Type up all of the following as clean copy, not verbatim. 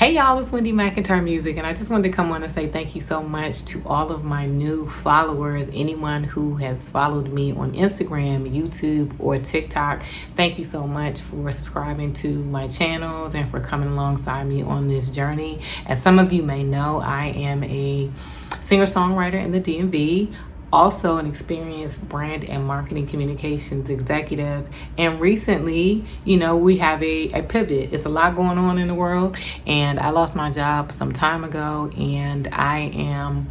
Hey y'all, it's Wendy McIntyre Music, and I just wanted to come on and say thank you so much to all of my new followers. Anyone who has followed me on Instagram, YouTube, or TikTok, thank you so much for subscribing to my channels and for coming alongside me on this journey. As some of you may know, I am a singer-songwriter in the DMV, also an experienced brand and marketing communications executive. And recently, we have a pivot. It's a lot going on in the world, and I lost my job some time ago, and I am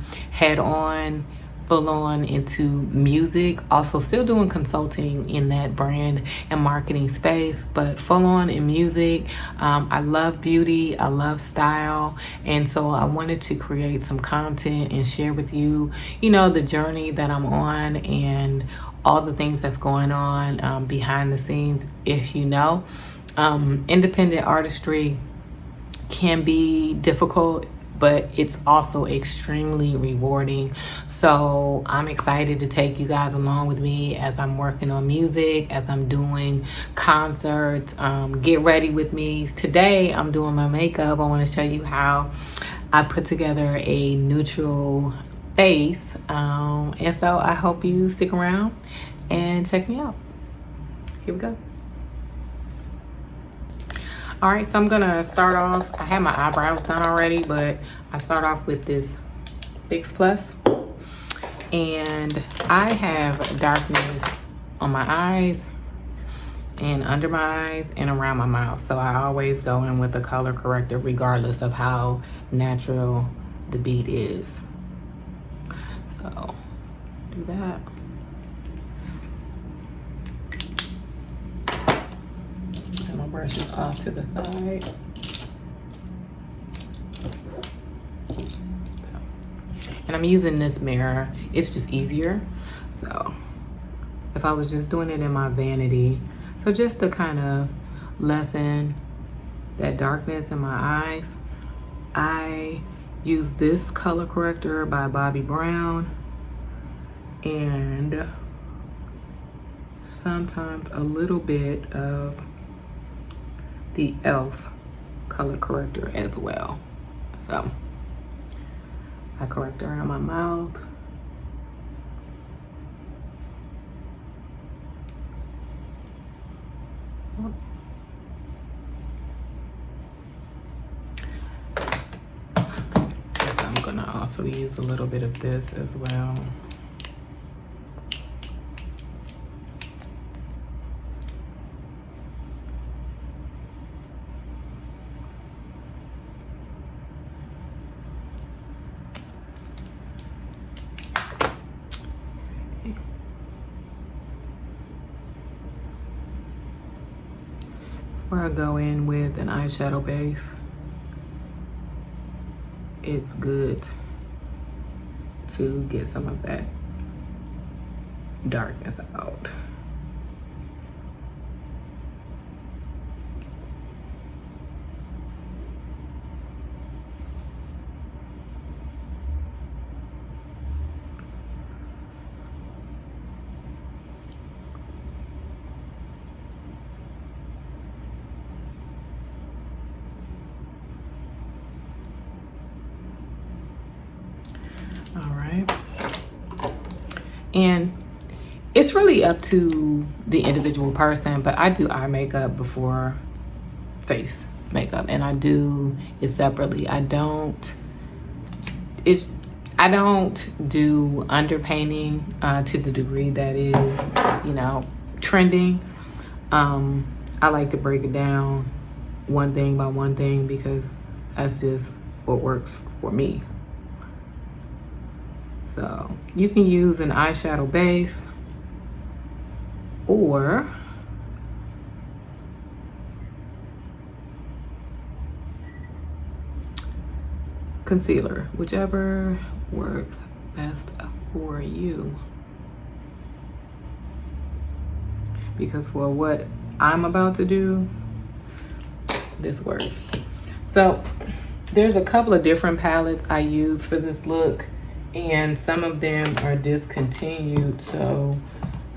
full on into music, also still doing consulting in that brand and marketing space, but full on in music. I love beauty, I love style, and so I wanted to create some content and share with you, the journey that I'm on and all the things that's going on behind the scenes. If independent artistry can be difficult, but it's also extremely rewarding. So I'm excited to take you guys along with me as I'm working on music, as I'm doing concerts. Get ready with me. Today I'm doing my makeup. I want to show you how I put together a neutral face. And so I hope you stick around and check me out. Here we go. All right, so I'm gonna start off. I have my eyebrows done already, but I start off with this Fix Plus, and I have darkness on my eyes and under my eyes and around my mouth, so I always go in with a color corrector regardless of how natural the bead is. So do that. Brush it off to the side. And I'm using this mirror. It's just easier. So if I was just doing it in my vanity, so just to kind of lessen that darkness in my eyes, I use this color corrector by Bobbi Brown, and sometimes a little bit of the e.l.f. color corrector as well. So I correct around my mouth. So I'm gonna also use a little bit of this as well. Where I go in with an eyeshadow base, it's good to get some of that darkness out. And it's really up to the individual person, but I do eye makeup before face makeup, and I do it separately. I don't do underpainting to the degree that is, trending. I like to break it down one thing by one thing because that's just what works for me. So you can use an eyeshadow base or concealer, whichever works best for you. Because for what I'm about to do, this works. So there's a couple of different palettes I use for this look, and some of them are discontinued, so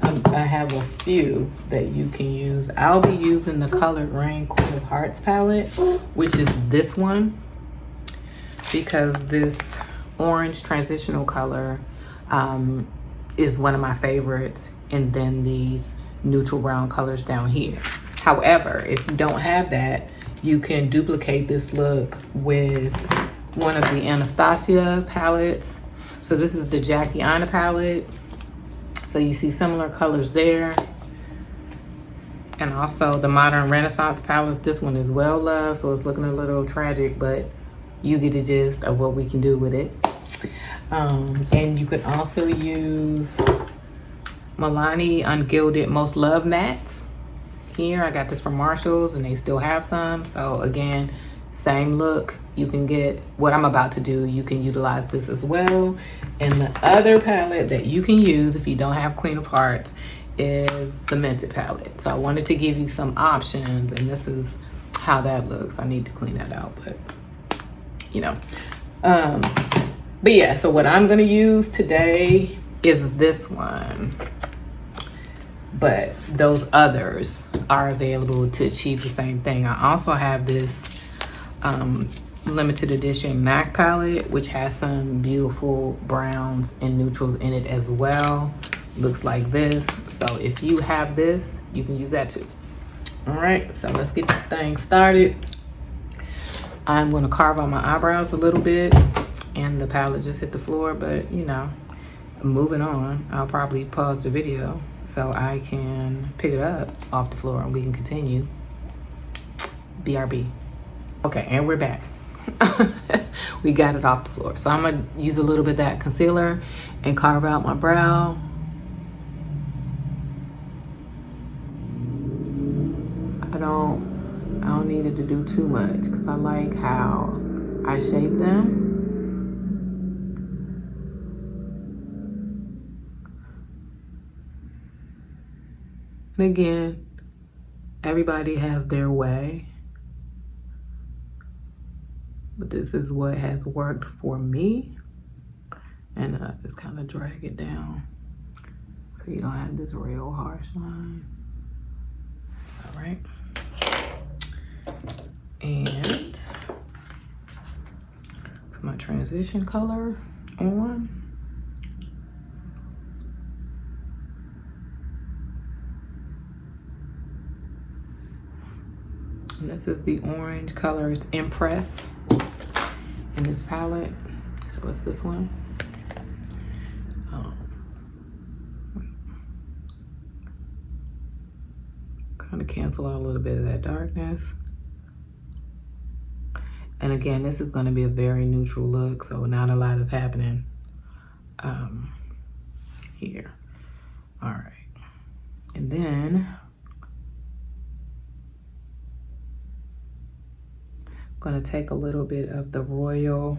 I have a few that you can use. I'll be using the colored Raine Queen of Hearts palette, which is this one. because this orange transitional color is one of my favorites, and then these neutral brown colors down here. However, if you don't have that, you can duplicate this look with one of the Anastasia palettes. So this is the Jackie Aina palette. So you see similar colors there. And also the Modern Renaissance palettes. This one is well loved, so it's looking a little tragic, but you get the gist of what we can do with it. And you could also use Milani Ungilded Most Loved Mattes. Here, I got this from Marshall's and they still have some. So again, same look. You can get what I'm about to do. You can utilize this as well. And the other palette that you can use if you don't have Queen of Hearts is the Mented palette. So I wanted to give you some options, and this is how that looks. I need to clean that out, but you know. But yeah, so what I'm gonna use today is this one. But those others are available to achieve the same thing. I also have this limited edition MAC palette, which has some beautiful browns and neutrals in it as well. Looks like this. So if you have this, you can use that too. All right, so let's get this thing started. I'm gonna carve on my eyebrows a little bit, and the palette just hit the floor, but you know, moving on. I'll probably pause the video so I can pick it up off the floor and we can continue. BRB. Okay, and we're back. We got it off the floor. So I'm gonna use a little bit of that concealer and carve out my brow. I don't need it to do too much because I like how I shape them. And again, everybody has their way, but this is what has worked for me. And I just kind of drag it down so you don't have this real harsh line. All right. And put my transition color on. And this is the orange color. It's Impress in this palette. So it's this one. Kind of cancel out a little bit of that darkness. And again, this is going to be a very neutral look, so not a lot is happening here. All right. And then I'm going to take a little bit of the Royal,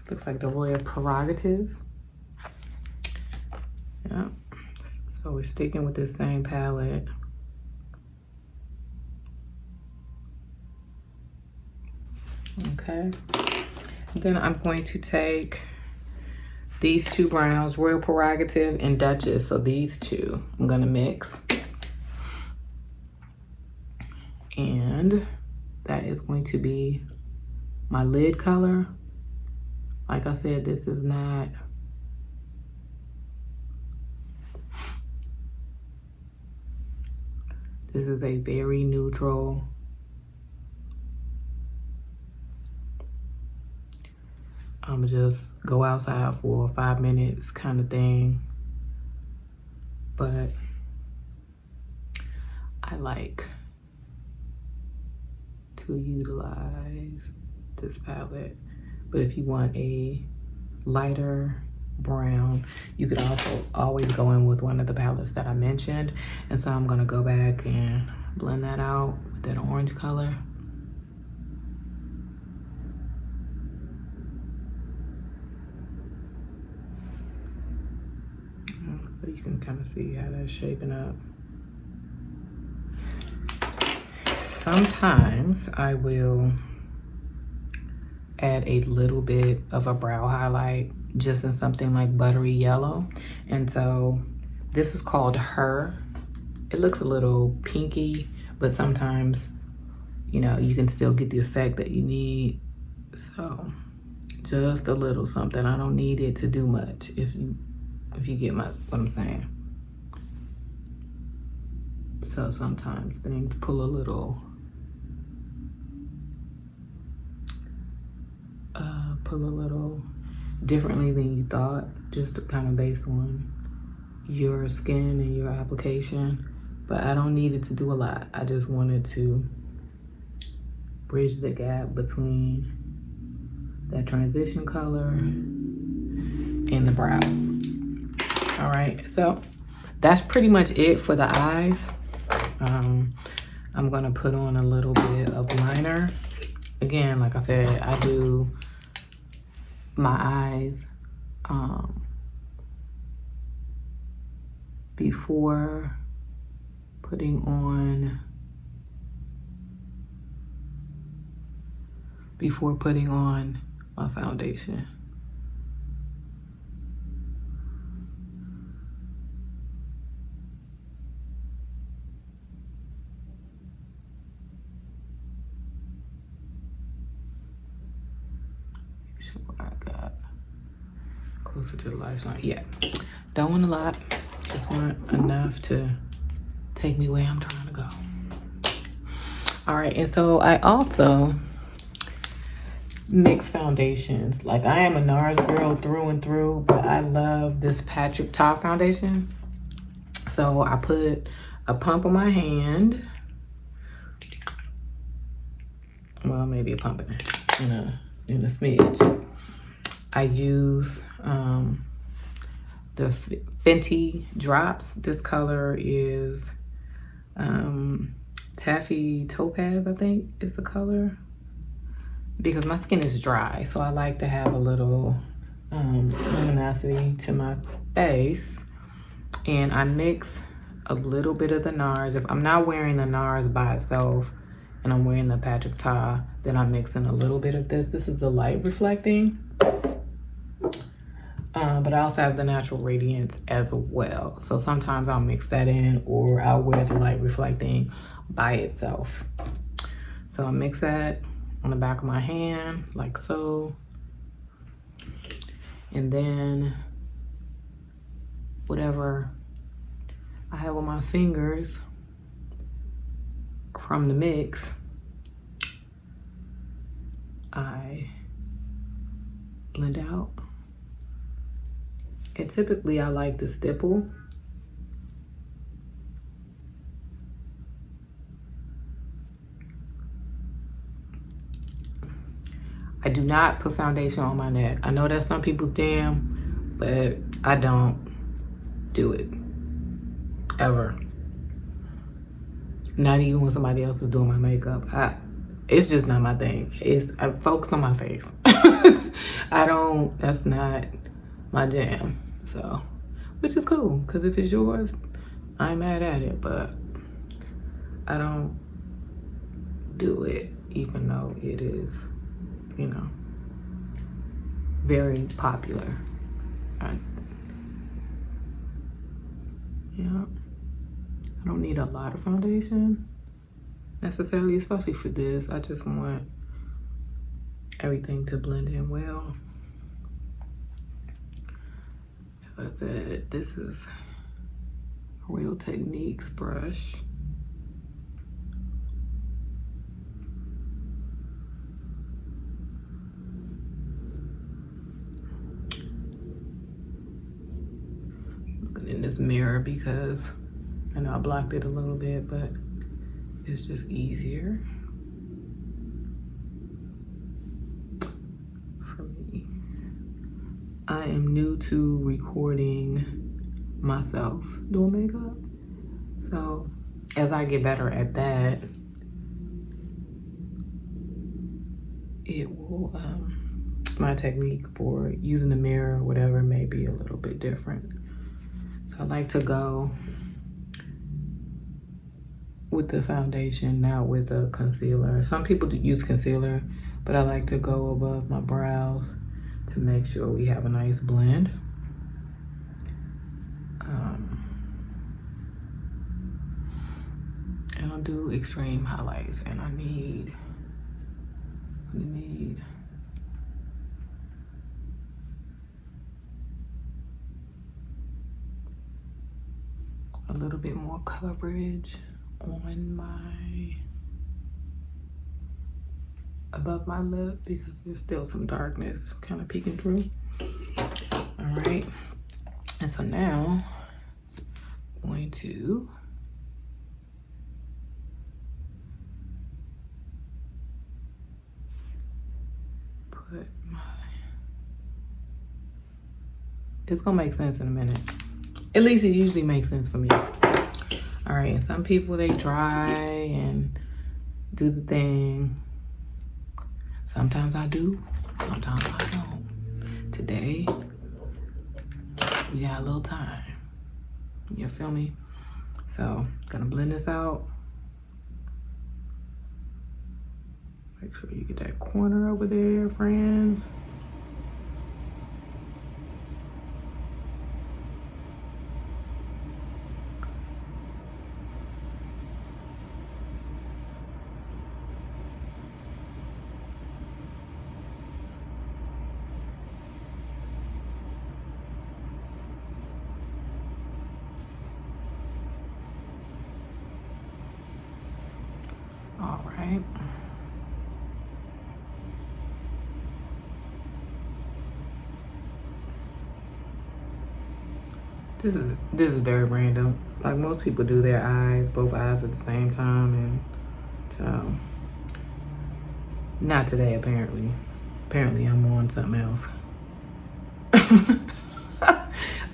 looks like the Royal Prerogative. Yeah. So we're sticking with this same palette. Okay. Then I'm going to take these two browns, Royal Prerogative and Duchess. So these two I'm going to mix. And that is going to be my lid color. Like I said, this is not this is a very neutral I'm gonna just go outside for 5 minutes kind of thing. But I like to utilize this palette. But if you want a lighter brown, you could also always go in with one of the palettes that I mentioned. And so I'm gonna go back and blend that out with that orange color. So you can kind of see how that's shaping up. Sometimes I will add a little bit of a brow highlight just in something like buttery yellow. And so this is called Her. It looks a little pinky, but sometimes you know, you can still get the effect that you need. So just a little something. I don't need it to do much, if you get what I'm saying. So sometimes things pull a little differently than you thought, just kind of based on your skin and your application. But I don't need it to do a lot. I just wanted to bridge the gap between that transition color and the brow. All right, so that's pretty much it for the eyes. I'm gonna put on a little bit of liner. Again, like I said, I do my eyes before putting on my foundation. Sure, I got closer to the light line. Yeah, don't want a lot, just want enough to take me where I'm trying to go. All right, and so I also mix foundations. Like, I am a NARS girl through and through, but I love this Patrick Ta foundation. So I put a pump on my hand. Well, maybe a pump in a smidge. I use the Fenty drops. This color is Taffy Topaz, I think is the color, because my skin is dry, so I like to have a little luminosity to my face. And I mix a little bit of the NARS. If I'm not wearing the NARS by itself and I'm wearing the Patrick Ta, then I'm mixing a little bit of this. This is the light reflecting. But I also have the natural radiance as well. So sometimes I'll mix that in, or I'll wear the light reflecting by itself. So I mix that on the back of my hand, like so. And then whatever I have on my fingers from the mix, I blend out. And typically I like to stipple. I do not put foundation on my neck. I know that's some people's jam, but I don't do it, ever. Not even when somebody else is doing my makeup. It's just not my thing. I focus on my face. That's not my jam. So, which is cool, because if it's yours, I ain't mad at it, but I don't do it, even though it is, you know, very popular. Yeah, I don't need a lot of foundation necessarily, especially for this. I just want everything to blend in well. As I said, this is Real Techniques brush. Looking in this mirror because I know I blocked it a little bit, but it's just easier for me. I am new to recording myself doing makeup, so as I get better at that, it will, my technique for using the mirror or whatever may be a little bit different. So I like to go with the foundation, not with a concealer. Some people use concealer, but I like to go above my brows to make sure we have a nice blend. And I'll do extreme highlights, and I need a little bit more coverage on my, above my lip, because there's still some darkness kind of peeking through. All right, and so now I'm going to put my, it's gonna make sense in a minute. At least it usually makes sense for me. All right, and some people, they dry and do the thing. Sometimes I do, sometimes I don't. Today, we got a little time. You feel me? So, gonna blend this out. Make sure you get that corner over there, friends. All right. This is very random. Like, most people do their eyes, both eyes at the same time, and so not today, apparently. Apparently I'm on something else.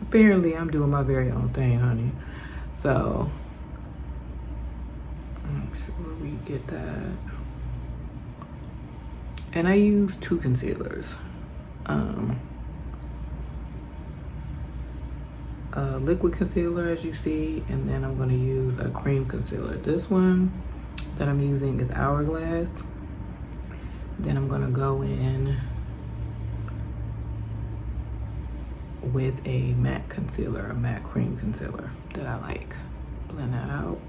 Apparently I'm doing my very own thing, honey. So make sure we get that. And I use 2 concealers. A liquid concealer, as you see, and then I'm gonna use a cream concealer. This one that I'm using is Hourglass. Then I'm gonna go in with a matte concealer, a matte cream concealer that I like. Blend that out.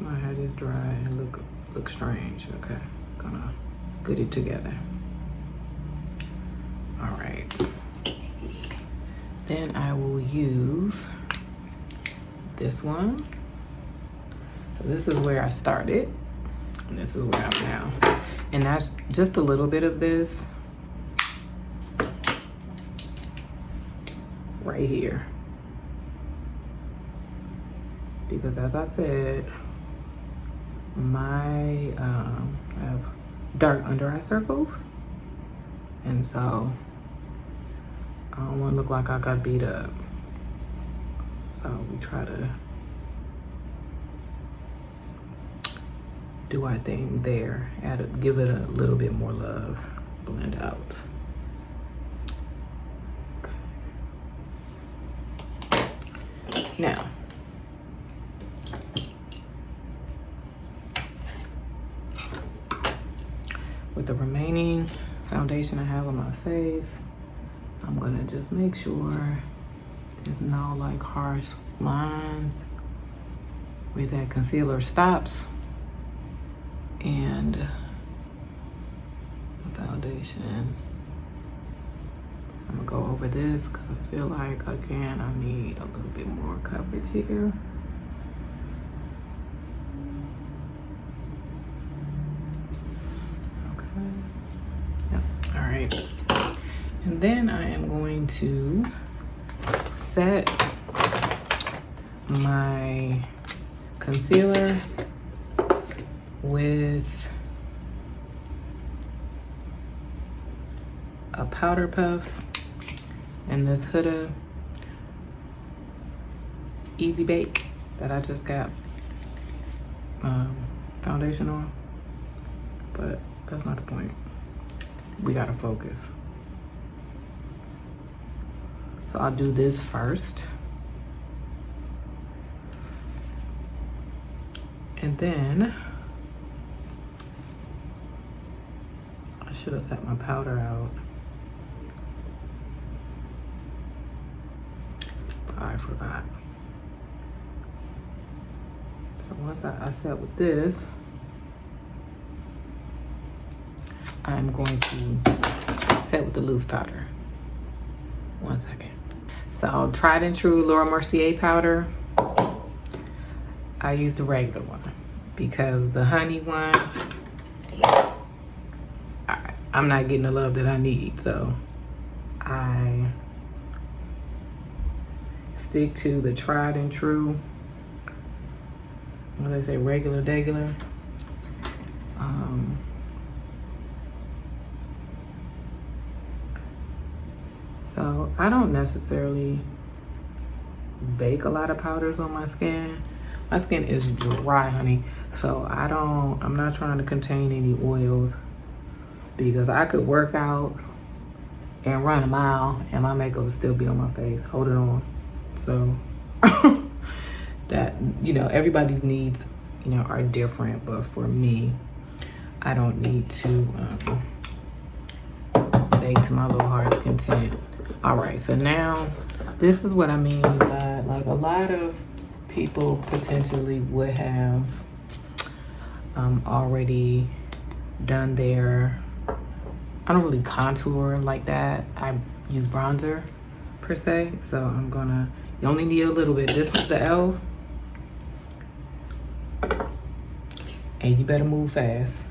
My head is dry and look strange. Okay, gonna get it together. All right, then I will use this one. So this is where I started, and this is where I'm now, and that's just a little bit of this right here, because as I said, I have dark under eye circles, and so I don't want to look like I got beat up. So we try to do our thing there, give it a little bit more love, blend out. Okay. Now, with the remaining foundation I have on my face, I'm gonna just make sure there's no like harsh lines where that concealer stops, and the foundation, I'm gonna go over this because I feel like, again, I need a little bit more coverage here. All right, and then I am going to set my concealer with a powder puff and this Huda Easy Bake that I just got foundation on, but that's not the point. We gotta focus. So I'll do this first. And then I should have set my powder out. I forgot. So once I set with this, I'm going to set with the loose powder. 1 second. So tried and true Laura Mercier powder. I used the regular one because the honey one, I'm not getting the love that I need. So I stick to the tried and true, what they say, regular. So I don't necessarily bake a lot of powders on my skin. My skin is dry, honey. So I'm not trying to contain any oils because I could work out and run a mile and my makeup would still be on my face. Hold it on. So that, you know, everybody's needs, you know, are different, but for me, I don't need to bake to my little heart's content. All right, so now this is what I mean by, like, a lot of people potentially would have already done their, I don't really contour like that. I use bronzer per se, so I'm gonna, you only need a little bit. This is the e.l.f. and you better move fast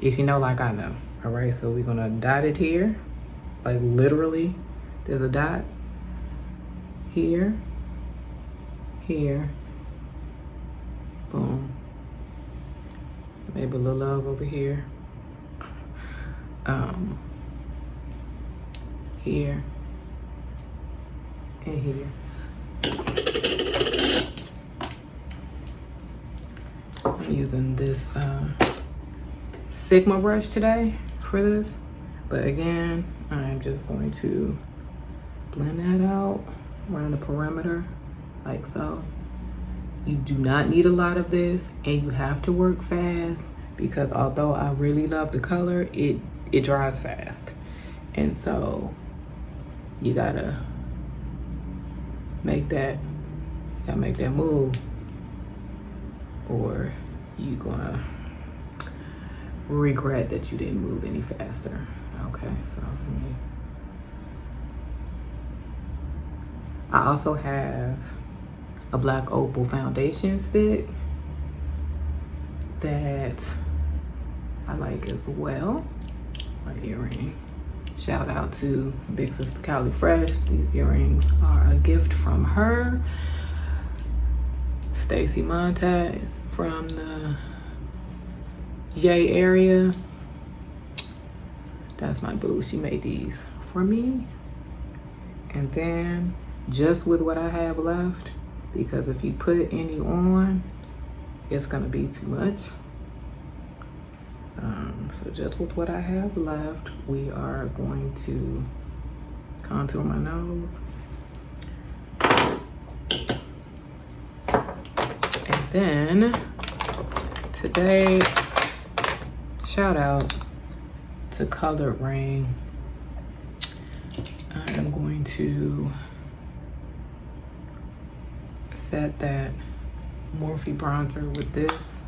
if you know like I know. All right, so we're gonna dot it here, like literally there's a dot here, here, boom, maybe a little love over here, here and here. I'm using this Sigma brush today for this, but again, I'm just going to blend that out around the perimeter like so. You do not need a lot of this, and you have to work fast because although I really love the color, it dries fast, and so you gotta make that move, or you gonna regret that you didn't move any faster. Okay, so I also have a black opal foundation stick that I like as well. My earring. Shout out to Big Sister Cali Fresh. These earrings are a gift from her. Stacy Montez from the Yay area. That's my boo. She made these for me. And then just with what I have left, because if you put any on, it's gonna be too much. So just with what I have left, we are going to contour my nose. And then today, shout out to Colored Raine. I am going to set that Morphe bronzer with this.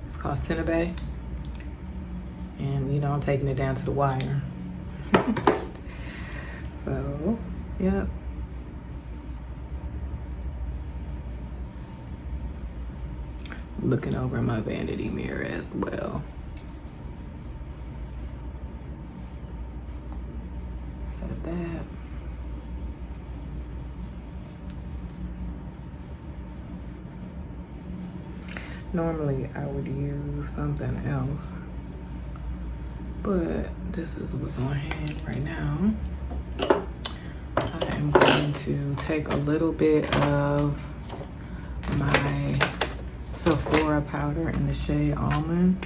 It's called Cinna-Bae. And you know, I'm taking it down to the wire. So, yep. Looking over my vanity mirror as well. Set that. Normally I would use something else, but this is what's on hand right now. I am going to take a little bit of my Sephora powder in the shade Almond.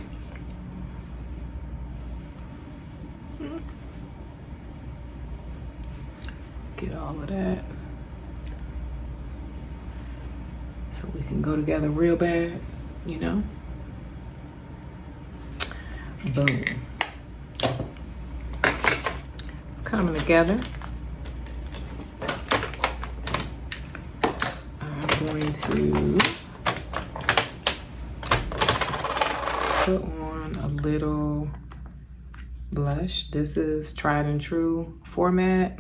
Get all of that. So we can go together real bad, you know? Boom. It's coming together. I'm going to put on a little blush. This is Tried and True Format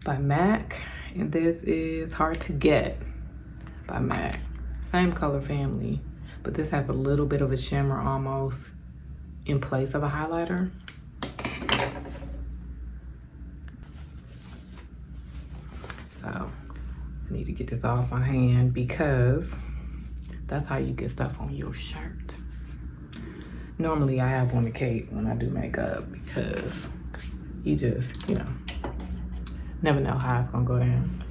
by MAC, and this is Hard to Get by MAC. Same color family, but this has a little bit of a shimmer almost in place of a highlighter. So I need to get this off my hand because that's how you get stuff on your shirt. Normally I have on the cape when I do makeup because you just, you know, never know how it's gonna go down.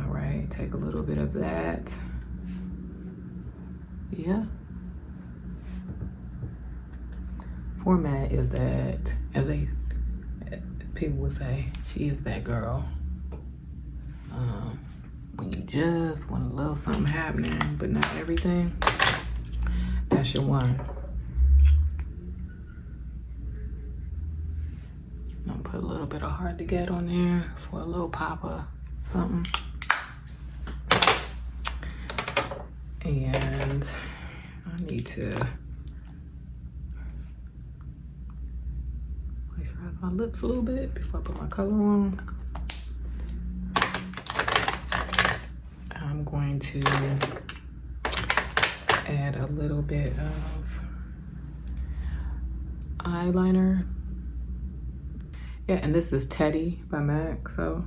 All right, take a little bit of that. Yeah. Format is that, as people would say, she is that girl. When you just want a little something happening, but not everything, that's your one. I'm gonna put a little bit of Hard to Get on there for a little pop of something. And I need to moisturize my lips a little bit before I put my color on. I'm going to add a little bit of eyeliner. Yeah, and this is Teddy by MAC, so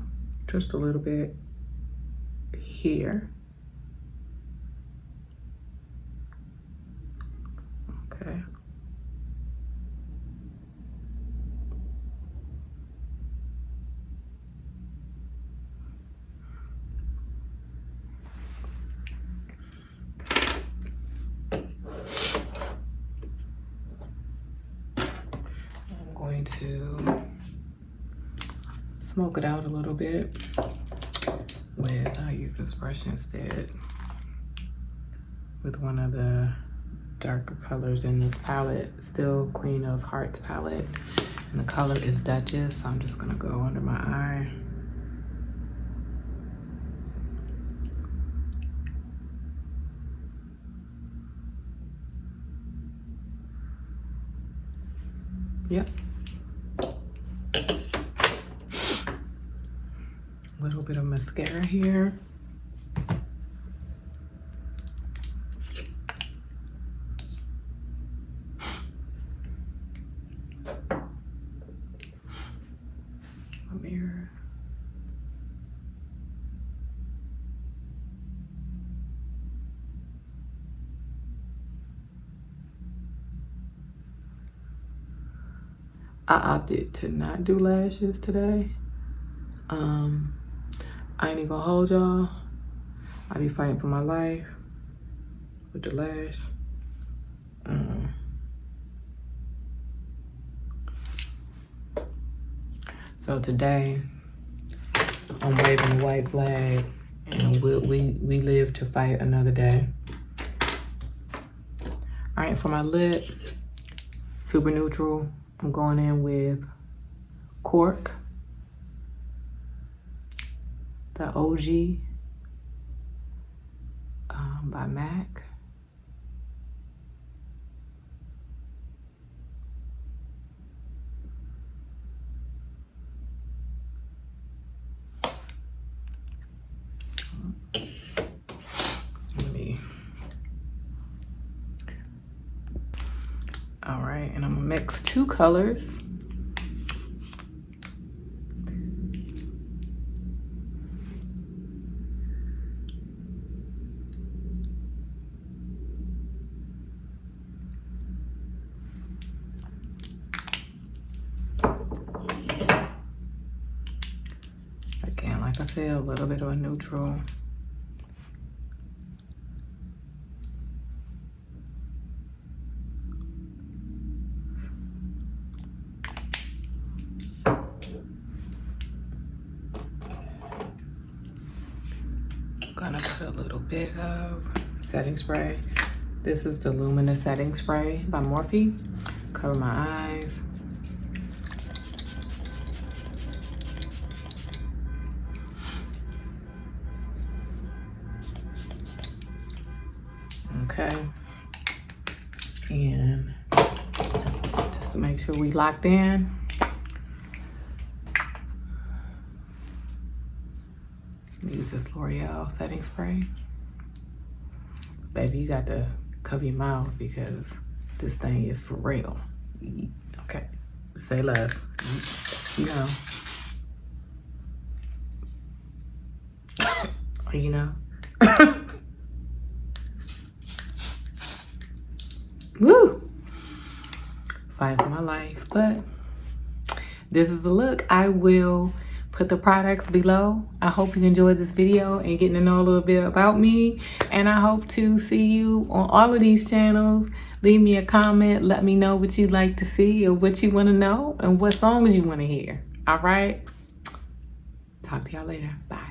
just a little bit here. Okay. I'm going to smoke it out a little bit with, I'll use this brush instead, with one of the darker colors in this palette, still Queen of Hearts palette, and the color is Duchess, so I'm just gonna go under my eye. Yep. A little bit of mascara here. A mirror. I opted to not do lashes today. I ain't even gonna hold y'all. I be fighting for my life with the lash. So today, I'm waving the white flag, and we live to fight another day. All right, for my lip, super neutral. I'm going in with Cork, the OG by MAC. All right, and I'm gonna mix two colors. Again, like I said, a little bit of a neutral. bit of setting spray. This is the Luminous Setting Spray by Morphe. Cover my eyes. Okay. And just to make sure we locked in. Let me use this L'Oreal setting spray. Baby, you got to cover your mouth because this thing is for real. Okay, say less. You know. Woo! Fight for my life, but this is the look. I will put the products below. I hope you enjoyed this video and getting to know a little bit about me. And I hope to see you on all of these channels. Leave me a comment. Let me know what you'd like to see or what you want to know and what songs you want to hear. All right? Talk to y'all later. Bye.